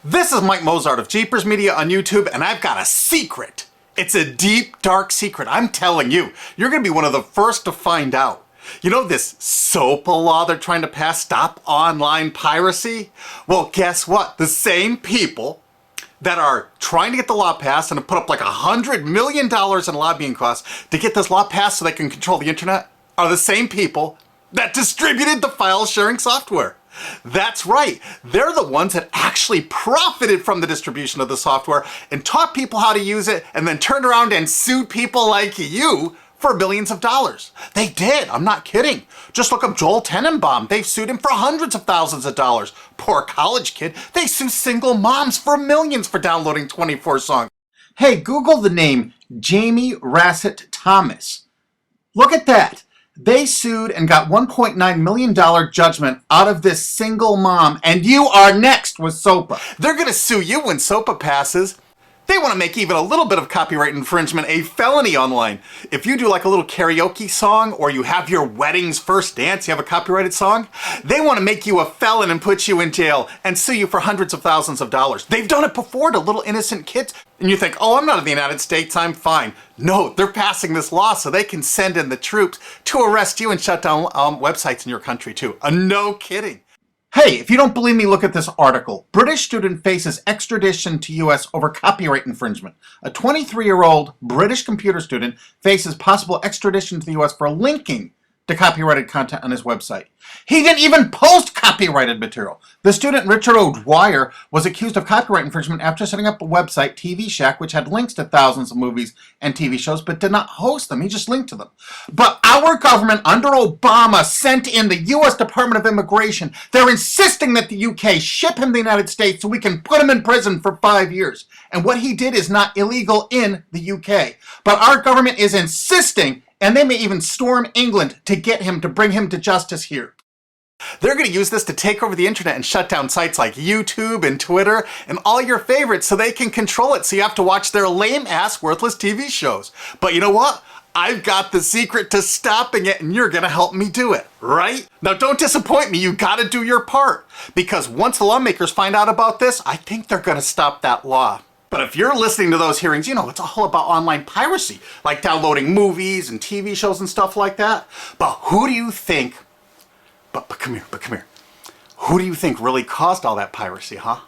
This is Mike Mozart of Jeepers Media on YouTube, and I've got a secret. It's a deep, dark secret. I'm telling you, you're gonna be one of the first to find out. You know this Sopa law they're trying to pass, stop online piracy? Well, guess what? The same people that are trying to get the law passed and have put up like $100 million in lobbying costs to get this law passed so they can control the internet are the same people that distributed the file sharing software. That's right, they're the ones that actually profited from the distribution of the software and taught people how to use it and then turned around and sued people like you for billions of dollars. They did, I'm not kidding. Just look up Joel Tenenbaum. They've sued him for hundreds of thousands of dollars. Poor college kid. They sue single moms for millions for downloading 24 songs. Hey, Google the name Jamie Rassett Thomas. Look at that. They sued and got $1.9 million judgment out of this single mom, and you are next with Sopa. They're gonna sue you when Sopa passes. They want to make even a little bit of copyright infringement a felony online. If you do like a little karaoke song, or you have your wedding's first dance, you have a copyrighted song, they want to make you a felon and put you in jail and sue you for hundreds of thousands of dollars. They've done it before to little innocent kids. And you think, oh, I'm not in the United States, I'm fine. No, they're passing this law so they can send in the troops to arrest you and shut down websites in your country too. No kidding. Hey, if you don't believe me, look at this article. British student faces extradition to U.S. over copyright infringement. A 23-year-old British computer student faces possible extradition to the U.S. for linking to copyrighted content on his website. He didn't even post copyrighted material. The student, Richard O'Dwyer, was accused of copyright infringement after setting up a website, TV Shack, which had links to thousands of movies and TV shows, but did not host them. He just linked to them. But our government, under Obama, sent in the U.S. Department of Immigration. They're insisting that the UK ship him to the United States so we can put him in prison for 5 years. And what he did is not illegal in the UK. But our government is insisting, and they may even storm England to get him, to bring him to justice here. They're going to use this to take over the internet and shut down sites like YouTube and Twitter and all your favorites so they can control it, so you have to watch their lame-ass, worthless TV shows. But you know what? I've got the secret to stopping it, and you're going to help me do it, right? Now don't disappoint me, you got to do your part. Because once the lawmakers find out about this, I think they're going to stop that law. But if you're listening to those hearings, you know, it's all about online piracy, like downloading movies and TV shows and stuff like that. But who do you think, but come here. Who do you think really caused all that piracy, huh?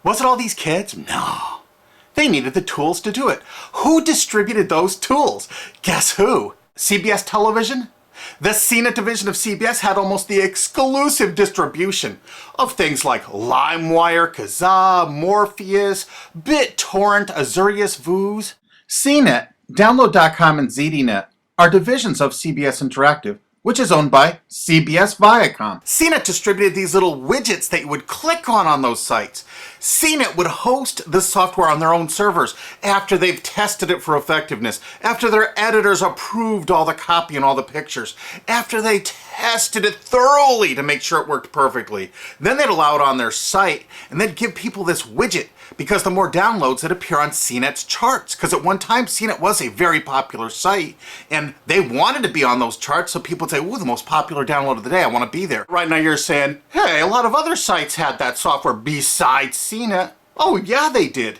Was it all these kids? No. They needed the tools to do it. Who distributed those tools? Guess who? CBS Television? The CNET division of CBS had almost the exclusive distribution of things like LimeWire, Kazaa, Morpheus, BitTorrent, Azurius, Vooz. CNET, Download.com, and ZDNet are divisions of CBS Interactive, which is owned by CBS Viacom. CNET distributed these little widgets that you would click on those sites. CNET would host the software on their own servers after they've tested it for effectiveness, after their editors approved all the copy and all the pictures, after they tested it thoroughly to make sure it worked perfectly. Then they'd allow it on their site, and they'd give people this widget, because the more downloads that appear on CNET's charts. Because at one time, CNET was a very popular site, and they wanted to be on those charts, so people would say, ooh, the most popular download of the day, I want to be there. Right now you're saying, hey, a lot of other sites had that software besides CNET. Oh yeah, they did.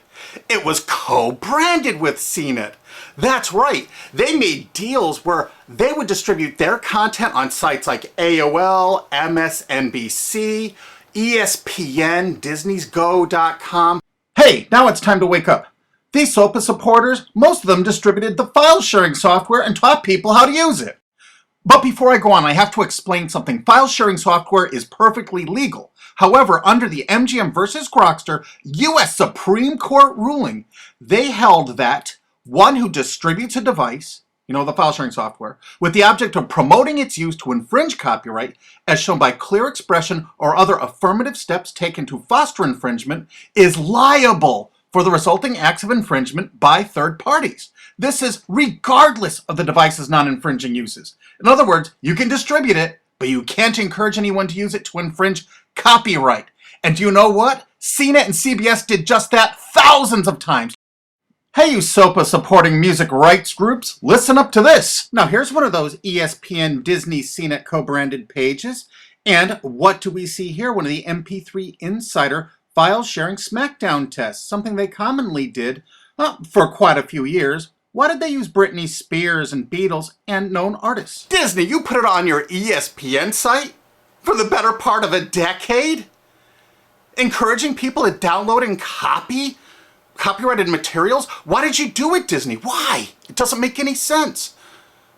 It was co-branded with CNET. That's right. They made deals where they would distribute their content on sites like AOL, MSNBC, ESPN, Disney's Go.com. Hey, now it's time to wake up. These Sopa supporters, most of them distributed the file sharing software and taught people how to use it. But before I go on, I have to explain something. File sharing software is perfectly legal. However, under the MGM versus Grokster U.S. Supreme Court ruling, they held that one who distributes a device, you know, the file sharing software, with the object of promoting its use to infringe copyright, as shown by clear expression or other affirmative steps taken to foster infringement, is liable for the resulting acts of infringement by third parties. This is regardless of the device's non-infringing uses. In other words, you can distribute it, but you can't encourage anyone to use it to infringe copyright. And do you know what? CNET and CBS did just that thousands of times. Hey, you Sopa supporting music rights groups, listen up to this. Now here's one of those ESPN Disney CNET co-branded pages. And what do we see here? One of the MP3 Insider file sharing smackdown tests, something they commonly did for quite a few years. Why did they use Britney Spears and Beatles and known artists? Disney, you put it on your ESPN site for the better part of a decade? Encouraging people to download and copy copyrighted materials? Why did you do it, Disney? Why? It doesn't make any sense.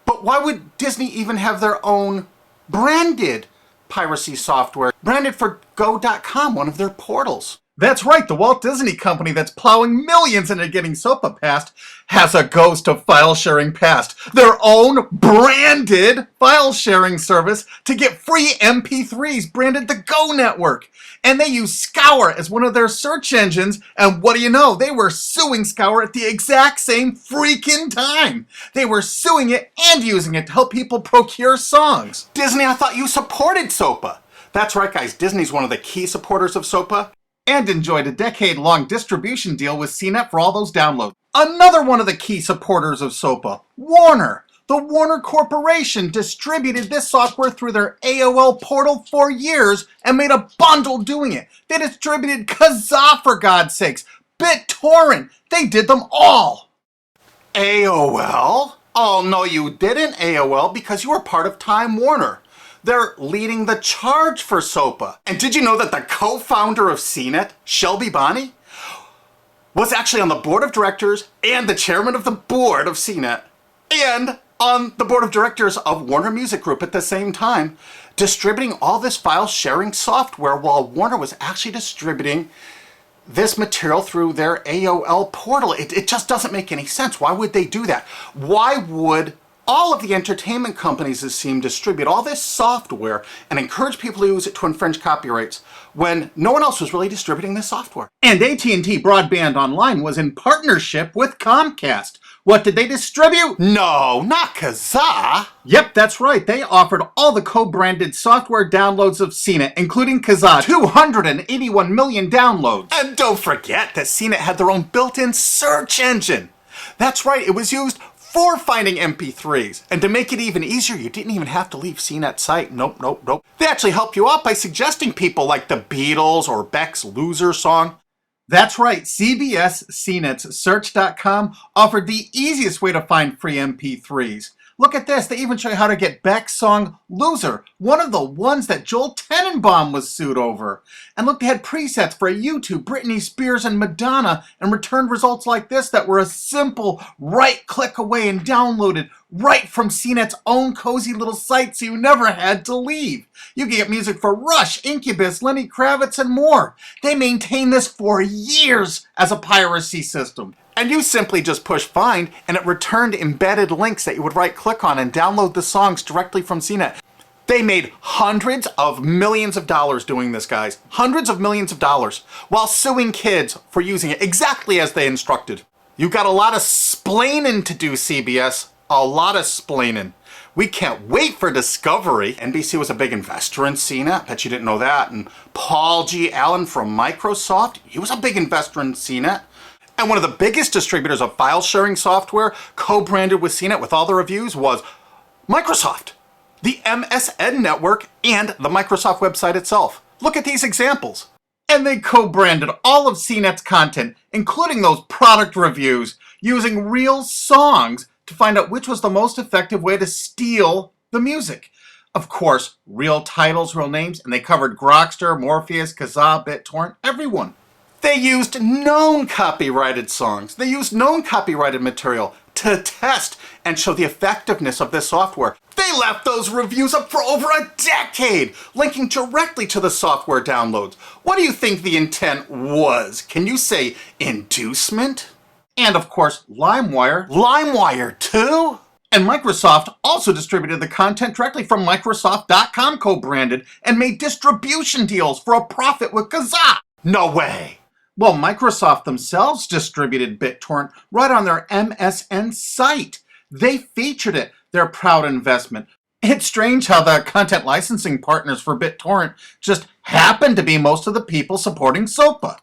But why would Disney even have their own branded piracy software, branded for go.com, one of their portals? That's right, the Walt Disney Company that's plowing millions into getting Sopa passed has a ghost of file sharing past. Their own branded file sharing service to get free MP3s branded the Go Network. And they use Scour as one of their search engines, and what do you know? They were suing Scour at the exact same freaking time. They were suing it and using it to help people procure songs. Disney, I thought you supported Sopa. That's right, guys, Disney's one of the key supporters of Sopa, and enjoyed a decade-long distribution deal with CNET for all those downloads. Another one of the key supporters of Sopa, Warner. The Warner Corporation distributed this software through their AOL portal for years and made a bundle doing it. They distributed Kazaa, for God's sakes, BitTorrent. They did them all. AOL? Oh, no, you didn't, AOL, because you were part of Time Warner. They're leading the charge for Sopa. And did you know that the co-founder of CNET, Shelby Bonney, was actually on the board of directors and the chairman of the board of CNET and on the board of directors of Warner Music Group at the same time, distributing all this file sharing software while Warner was actually distributing this material through their AOL portal. It just doesn't make any sense. Why would they do that? Why would all of the entertainment companies, it seemed, distribute all this software and encourage people to use it to infringe copyrights when no one else was really distributing this software? And AT&T Broadband Online was in partnership with Comcast. What did they distribute? No, not Kazaa. Yep, that's right. They offered all the co-branded software downloads of CNET, including Kazaa, 281 million downloads. And don't forget that CNET had their own built-in search engine. That's right, it was used for finding MP3s. And to make it even easier, you didn't even have to leave CNET's site. Nope. They actually helped you out by suggesting people like the Beatles or Beck's Loser song. That's right, CBS CNET's Search.com offered the easiest way to find free MP3s. Look at this, they even show you how to get Beck's song Loser, one of the ones that Joel Tenenbaum was sued over. And look, they had presets for U2, Britney Spears, and Madonna, and returned results like this that were a simple right click away and downloaded right from CNET's own cozy little site, so you never had to leave. You can get music for Rush, Incubus, Lenny Kravitz, and more. They maintained this for years as a piracy system. And you simply just push find, and it returned embedded links that you would right-click on and download the songs directly from CNET. They made hundreds of millions of dollars doing this, guys. Hundreds of millions of dollars, while suing kids for using it exactly as they instructed. You got a lot of splaining to do, CBS. A lot of splaining. We can't wait for Discovery. NBC was a big investor in CNET. Bet you didn't know that. And Paul G. Allen from Microsoft, he was a big investor in CNET. And one of the biggest distributors of file sharing software co-branded with CNET with all the reviews was Microsoft, the MSN network, and the Microsoft website itself. Look at these examples. And they co-branded all of CNET's content, including those product reviews, using real songs to find out which was the most effective way to steal the music. Of course, real titles, real names, and they covered Grokster, Morpheus, Kazaa, BitTorrent, everyone. They used known copyrighted songs. They used known copyrighted material to test and show the effectiveness of this software. They left those reviews up for over a decade, linking directly to the software downloads. What do you think the intent was? Can you say inducement? And of course, LimeWire. LimeWire too? And Microsoft also distributed the content directly from Microsoft.com co-branded and made distribution deals for a profit with Kazaa. No way. Well, Microsoft themselves distributed BitTorrent right on their MSN site. They featured it, their proud investment. It's strange how the content licensing partners for BitTorrent just happen to be most of the people supporting Sopa.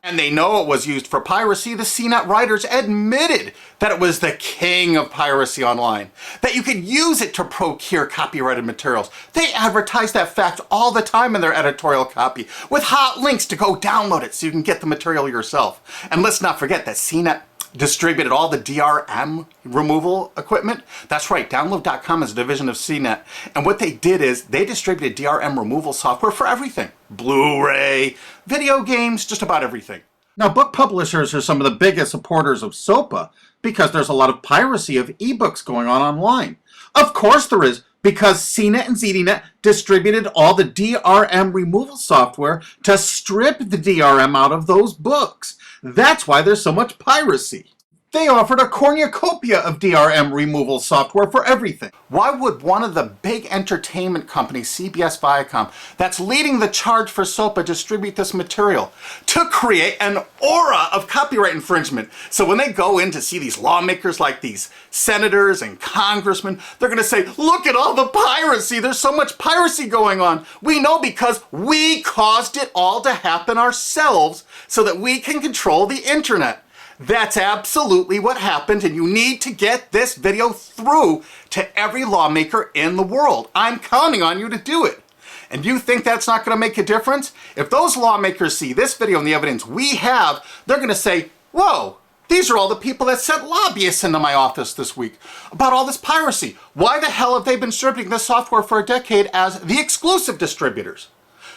And they know it was used for piracy. The CNET writers admitted that it was the king of piracy online, that you could use it to procure copyrighted materials. They advertise that fact all the time in their editorial copy with hot links to go download it so you can get the material yourself. And let's not forget that CNET distributed all the DRM removal equipment. That's right, download.com is a division of CNET. And what they did is they distributed DRM removal software for everything. Blu-ray, video games, just about everything. Now, book publishers are some of the biggest supporters of Sopa because there's a lot of piracy of ebooks going on online. Of course there is, because CNET and ZDNet distributed all the DRM removal software to strip the DRM out of those books. That's why there's so much piracy. They offered a cornucopia of DRM removal software for everything. Why would one of the big entertainment companies, CBS Viacom, that's leading the charge for Sopa, distribute this material? To create an aura of copyright infringement. So when they go in to see these lawmakers like these senators and congressmen, they're going to say, look at all the piracy. There's so much piracy going on. We know because we caused it all to happen ourselves so that we can control the internet. That's absolutely what happened, and you need to get this video through to every lawmaker in the world. I'm counting on you to do it. And you think that's not going to make a difference? If those lawmakers see this video and the evidence we have, they're going to say, whoa, these are all the people that sent lobbyists into my office this week about all this piracy. Why the hell have they been distributing this software for a decade as the exclusive distributors?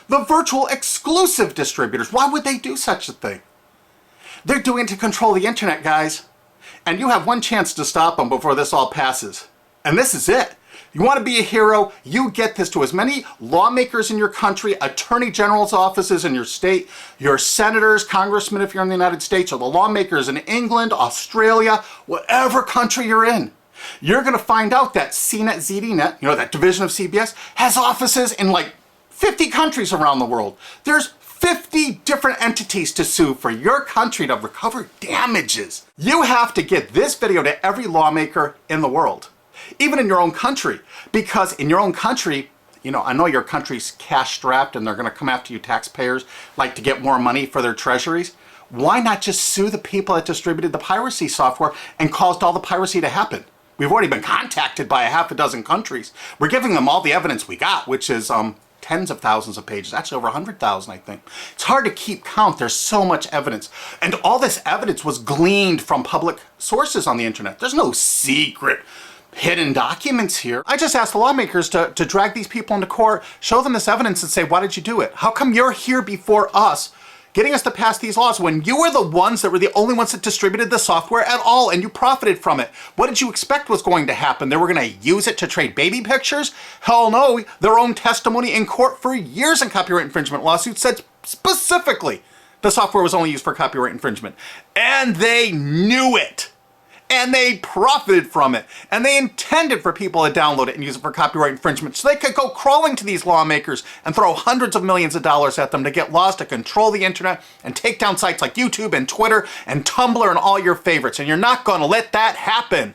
The virtual exclusive distributors. Why would they do such a thing? They're doing it to control the internet, guys. And you have one chance to stop them before this all passes. And this is it. You want to be a hero, you get this to as many lawmakers in your country, attorney general's offices in your state, your senators, congressmen if you're in the United States, or the lawmakers in England, Australia, whatever country you're in. You're going to find out that CNET, ZDNet, that division of CBS, has offices in like 50 countries around the world. There's 50 different entities to sue for your country to recover damages. You have to get this video to every lawmaker in the world, even in your own country, because in your own country, I know your country's cash strapped and they're going to come after you taxpayers like to get more money for their treasuries. Why not just sue the people that distributed the piracy software and caused all the piracy to happen? We've already been contacted by a half a dozen countries. We're giving them all the evidence we got, which is tens of thousands of pages, actually over 100,000, I think. It's hard to keep count. There's so much evidence. And all this evidence was gleaned from public sources on the internet. There's no secret hidden documents here. I just asked the lawmakers to drag these people into court, show them this evidence and say, why did you do it? How come you're here before us getting us to pass these laws when you were the ones that were the only ones that distributed the software at all and you profited from it? What did you expect was going to happen? They were going to use it to trade baby pictures? Hell no. Their own testimony in court for years in copyright infringement lawsuits said specifically the software was only used for copyright infringement. And they knew it. And they profited from it. And they intended for people to download it and use it for copyright infringement. So they could go crawling to these lawmakers and throw hundreds of millions of dollars at them to get laws to control the internet and take down sites like YouTube and Twitter and Tumblr and all your favorites. And you're not going to let that happen.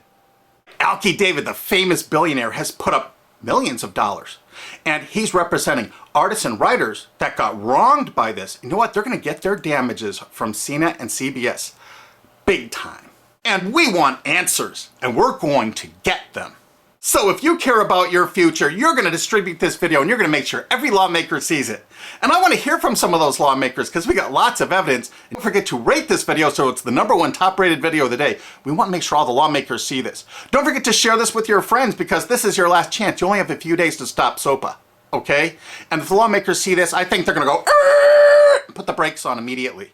Alki David, the famous billionaire, has put up millions of dollars. And he's representing artists and writers that got wronged by this. You know what? They're going to get their damages from CNET and CBS. Big time. And we want answers, and we're going to get them. So if you care about your future, you're going to distribute this video and you're going to make sure every lawmaker sees it. And I want to hear from some of those lawmakers because we got lots of evidence. And don't forget to rate this video so it's the #1 top rated video of the day. We want to make sure all the lawmakers see this. Don't forget to share this with your friends because this is your last chance. You only have a few days to stop Sopa, okay? And if the lawmakers see this, I think they're going to go, put the brakes on immediately.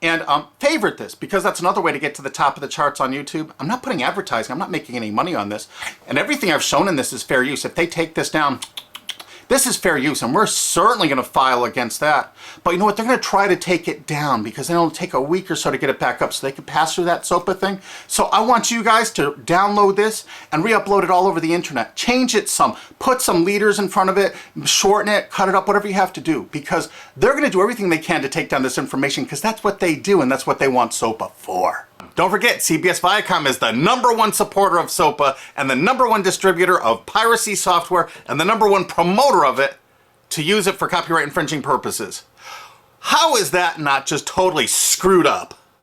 And favorite this, because that's another way to get to the top of the charts on YouTube. I'm not putting advertising. I'm not making any money on this. And everything I've shown in this is fair use. If they take this down, this is fair use, and we're certainly going to file against that. But you know what? They're going to try to take it down because then it'll take a week or so to get it back up so they can pass through that Sopa thing. So I want you guys to download this and re-upload it all over the internet. Change it some. Put some leaders in front of it. Shorten it. Cut it up. Whatever you have to do. Because they're going to do everything they can to take down this information because that's what they do and that's what they want Sopa for. Don't forget, CBS Viacom is the #1 supporter of Sopa and the #1 distributor of piracy software and the #1 promoter of it to use it for copyright infringing purposes. How is that not just totally screwed up?